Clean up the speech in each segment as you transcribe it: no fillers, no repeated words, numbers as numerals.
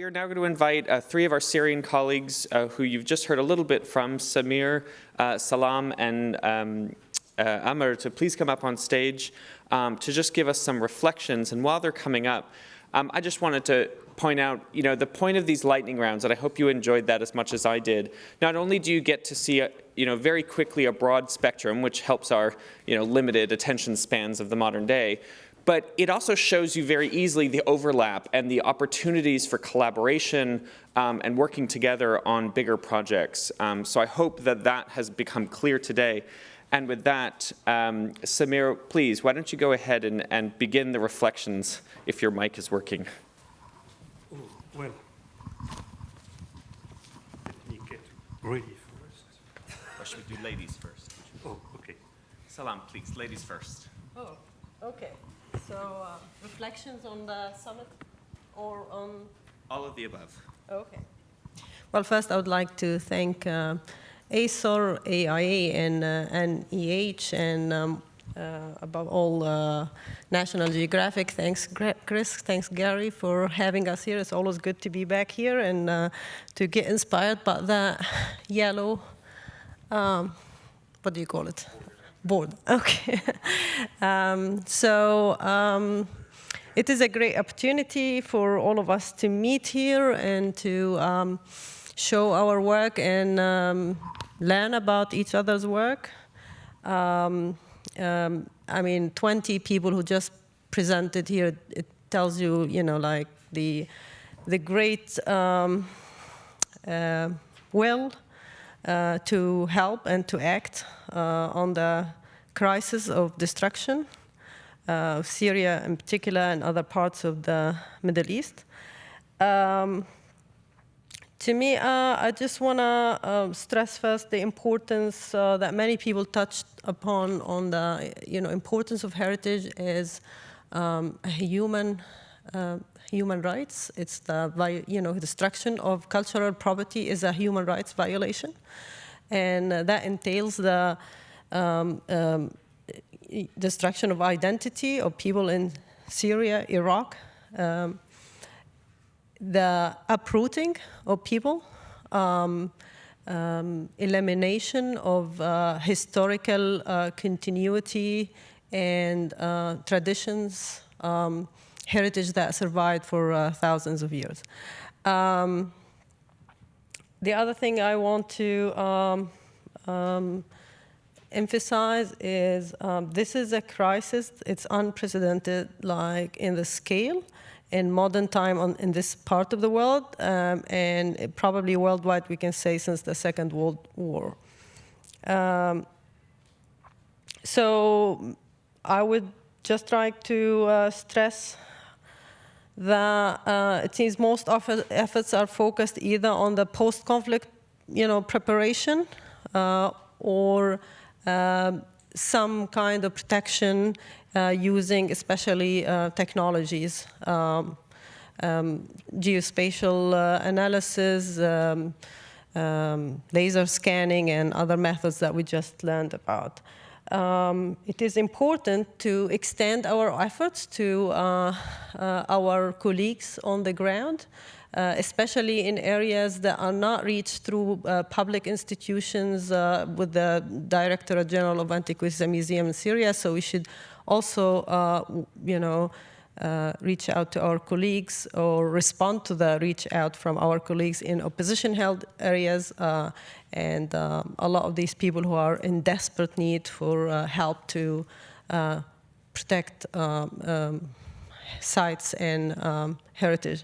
are now going to invite three of our Syrian colleagues who you've just heard a little bit from, Samir, Salam, and Amr, to please come up on stage to just give us some reflections. And while they're coming up, I just wanted to point out, the point of these lightning rounds, and I hope you enjoyed that as much as I did. Not only do you get to see, very quickly a broad spectrum, which helps our, limited attention spans of the modern day, but it also shows you very easily the overlap and the opportunities for collaboration and working together on bigger projects. So I hope that that has become clear today. And with that, Samir, please, why don't you go ahead and begin the reflections if your mic is working. Well, let me get ready first. Or should we do ladies first? Oh, okay. Salam, please, ladies first. Oh, okay. So reflections on the summit or on? All of the above. Okay. Well, first I would like to thank ASOR, AIA, and EH, and above all, National Geographic. Thanks, Chris. Thanks, Gary, for having us here. It's always good to be back here and to get inspired by the yellow, what do you call it? Board. Okay. It is a great opportunity for all of us to meet here and to show our work and learn about each other's work. I mean, 20 people who just presented here, it tells you, like the great will to help and to act on the crisis of destruction, Syria in particular and other parts of the Middle East. To me, I just want to stress first the importance that many people touched upon on the importance of heritage as human rights. It's the destruction of cultural property is a human rights violation, and that entails the destruction of identity of people in Syria, Iraq. The uprooting of people, elimination of historical continuity and traditions, heritage that survived for thousands of years. The other thing I want to emphasize is this is a crisis. It's unprecedented, like in the scale. In modern time in this part of the world, and probably worldwide, we can say since the Second World War. So I would just like to stress that it seems most efforts are focused either on the post-conflict, preparation, or some kind of protection using especially technologies, geospatial analysis, laser scanning, and other methods that we just learned about. It is important to extend our efforts to our colleagues on the ground, especially in areas that are not reached through public institutions with the Directorate General of Antiquities and Museum in Syria. So we should also, reach out to our colleagues or respond to the reach out from our colleagues in opposition-held areas, and a lot of these people who are in desperate need for help to protect sites and heritage.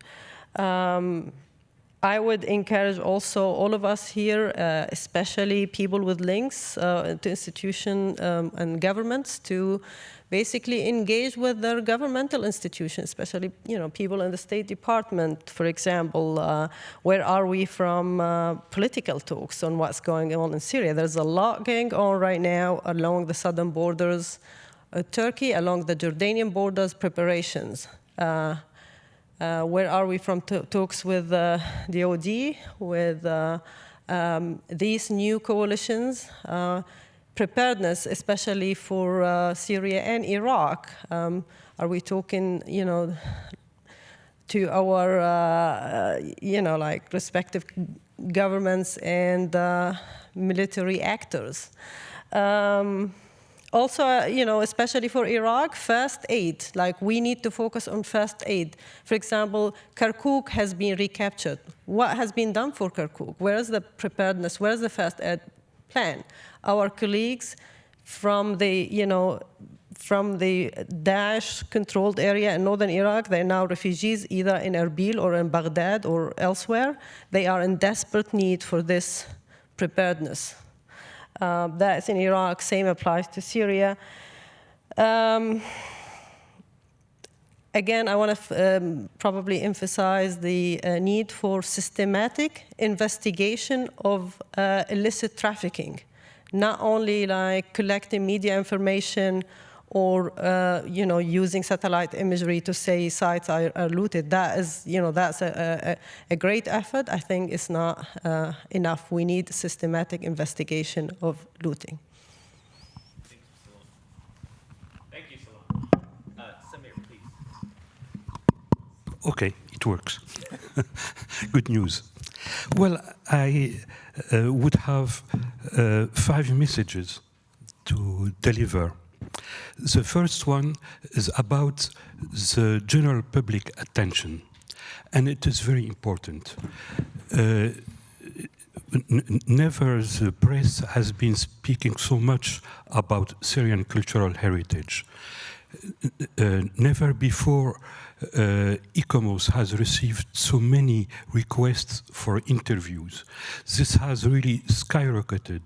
I would encourage also all of us here, especially people with links to institutions and governments, to basically engage with their governmental institutions, especially people in the State Department, for example. Where are we from political talks on what's going on in Syria? There's a lot going on right now along the southern borders of Turkey, along the Jordanian borders, preparations. Where are we from talks with the OD, with these new coalitions, preparedness, especially for Syria and Iraq? Are we talking, to our, like respective governments and military actors. Also, especially for Iraq, first aid, like we need to focus on first aid. For example, Kirkuk has been recaptured. What has been done for Kirkuk? Where is the preparedness? Where is the first aid plan? Our colleagues from the, from the Daesh-controlled area in northern Iraq, they're now refugees either in Erbil or in Baghdad or elsewhere. They are in desperate need for this preparedness. That's in Iraq, same applies to Syria. Again, I want to probably emphasize the need for systematic investigation of illicit trafficking, not only like collecting media information or using satellite imagery to say sites are looted. That is, that's a great effort. I think it's not enough. We need systematic investigation of looting. Thank you, Salam. Samir, please. Okay, it works. Good news. Well, I would have 5 messages to deliver. The first one is about the general public attention, and it is very important. Never the press has been speaking so much about Syrian cultural heritage. Never before ICOMOS has received so many requests for interviews. This has really skyrocketed.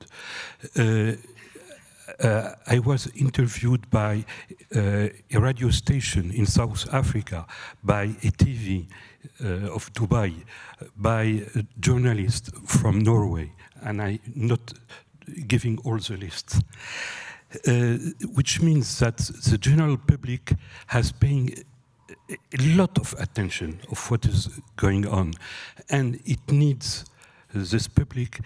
I was interviewed by a radio station in South Africa, by a TV of Dubai, by a journalist from Norway, and I'm not giving all the lists. Which means that the general public has paying a lot of attention of what is going on, and it needs, this public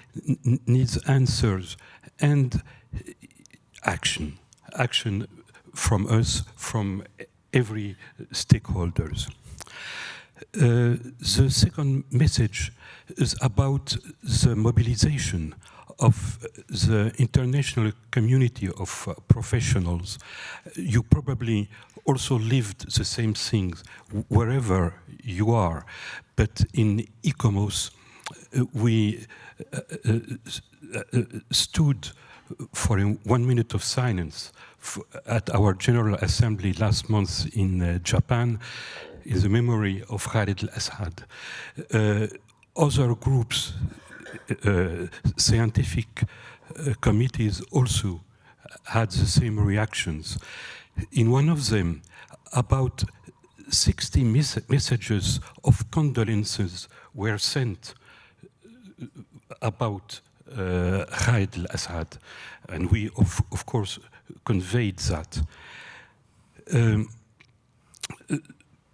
needs answers and action from us, from every stakeholders. The second message is about the mobilization of the international community of professionals. You probably also lived the same things wherever you are, but in ICOMOS we stood for 1 minute of silence at our General Assembly last month in Japan in the memory of Khalid al-Assad. Other groups, scientific committees also had the same reactions. In one of them, about 60 messages of condolences were sent about Khalid al-Assad, and we of course conveyed that.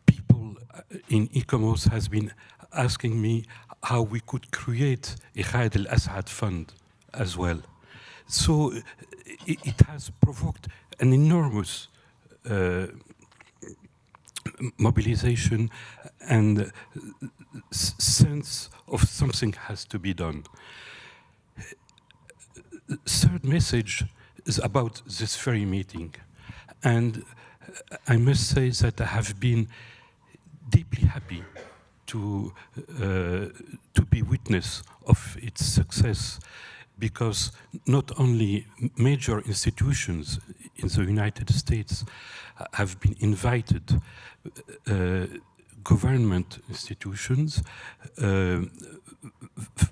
People in ICOMOS has been asking me how we could create a Khalid al-Assad fund as well. So it has provoked an enormous mobilization and sense of something has to be done. Third message is about this very meeting, and I must say that I have been deeply happy to be witness of its success, because not only major institutions in the United States have been invited, government institutions,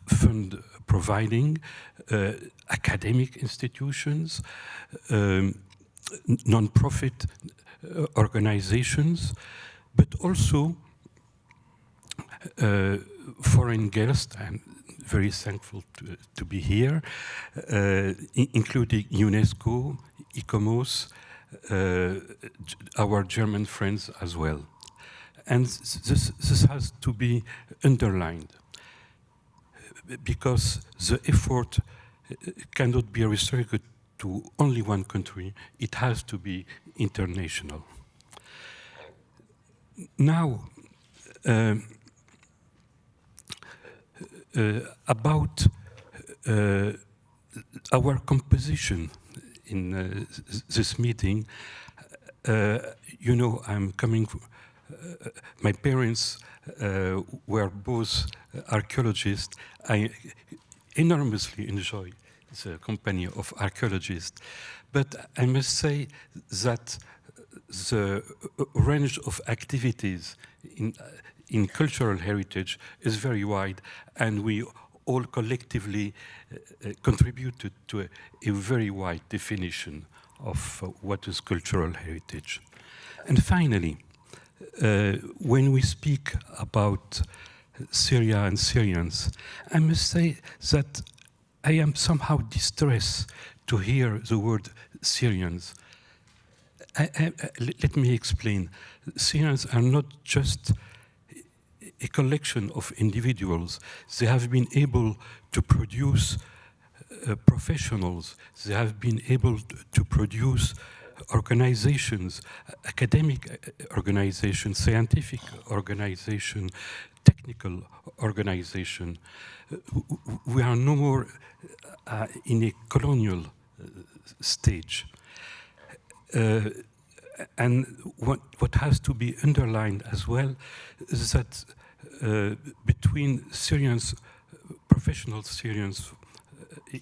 fund providing, academic institutions, non-profit organizations, but also foreign guests. I'm very thankful to be here, including UNESCO, ICOMOS, our German friends as well. And this has to be underlined, because the effort cannot be restricted to only one country. It has to be international. Now, About our composition in this meeting. You know, I'm coming. My parents were both archaeologists. I enormously enjoy the company of archaeologists, but I must say that the range of activities in cultural heritage is very wide, and we all collectively contributed to a very wide definition of what is cultural heritage. And finally, when we speak about Syria and Syrians, I must say that I am somehow distressed to hear the word Syrians. Let me explain. Syrians are not just a collection of individuals. They have been able to produce professionals. They have been able to produce organizations, academic organizations, scientific organizations, technical organizations. We are no more in a colonial stage. And what has to be underlined as well is that between Syrians, professional Syrians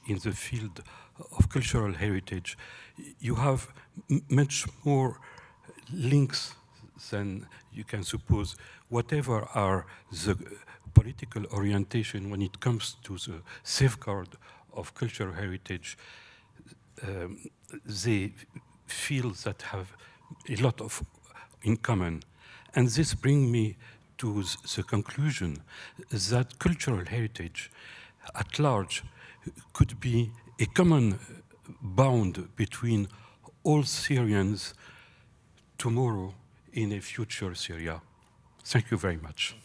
in the field of cultural heritage, you have much more links than you can suppose. Whatever are the political orientation when it comes to the safeguard of cultural heritage, they feel that have a lot of in common. And this brings me to the conclusion that cultural heritage at large could be a common bond between all Syrians tomorrow in a future Syria. Thank you very much.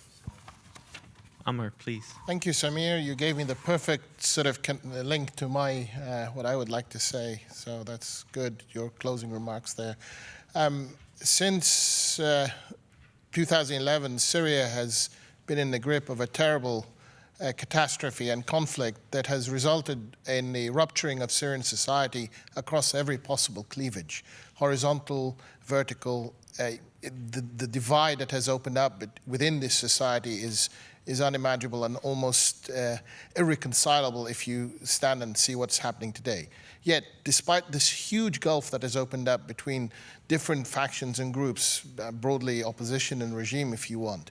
Amr, please. Thank you, Samir. You gave me the perfect sort of link to my what I would like to say. So that's good, your closing remarks there. Since 2011, Syria has been in the grip of a terrible catastrophe and conflict that has resulted in the rupturing of Syrian society across every possible cleavage, horizontal, vertical. The divide that has opened up within this society is unimaginable and almost irreconcilable if you stand and see what's happening today. Yet, despite this huge gulf that has opened up between different factions and groups, broadly opposition and regime if you want,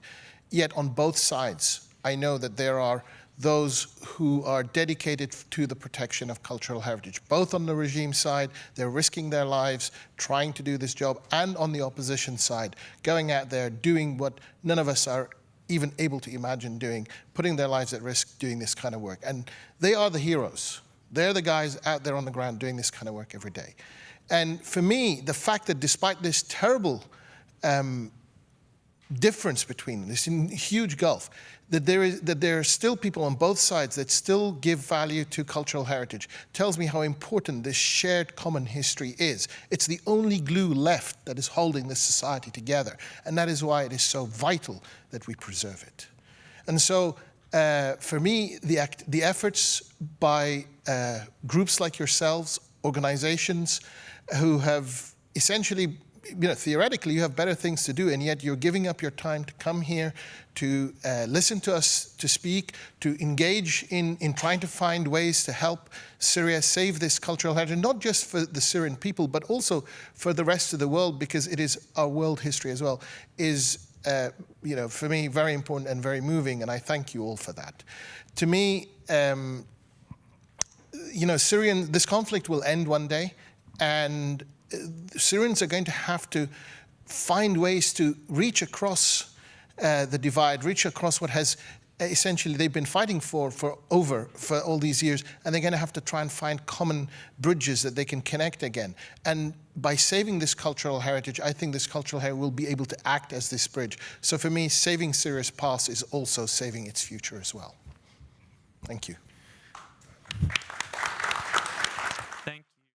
yet on both sides, I know that there are those who are dedicated to the protection of cultural heritage. Both on the regime side, they're risking their lives trying to do this job, and on the opposition side, going out there doing what none of us are even able to imagine doing, putting their lives at risk doing this kind of work. And they are the heroes. They're the guys out there on the ground doing this kind of work every day. And for me, the fact that despite this terrible difference between them, this huge gulf, that there are still people on both sides that still give value to cultural heritage, tells me how important this shared common history is. It's the only glue left that is holding this society together, and that is why it is so vital that we preserve it. And so, for me, the efforts by groups like yourselves, organizations who have essentially, theoretically, you have better things to do, and yet you're giving up your time to come here, to listen to us, to speak, to engage in trying to find ways to help Syria save this cultural heritage, not just for the Syrian people, but also for the rest of the world, because it is our world history as well, is, for me, very important and very moving, and I thank you all for that. To me, this conflict will end one day, and Syrians are going to have to find ways to reach across the divide, reach across what has essentially they've been fighting for all these years, and they're going to have to try and find common bridges that they can connect again. And by saving this cultural heritage, I think this cultural heritage will be able to act as this bridge. So for me, saving Syria's past is also saving its future as well. Thank you.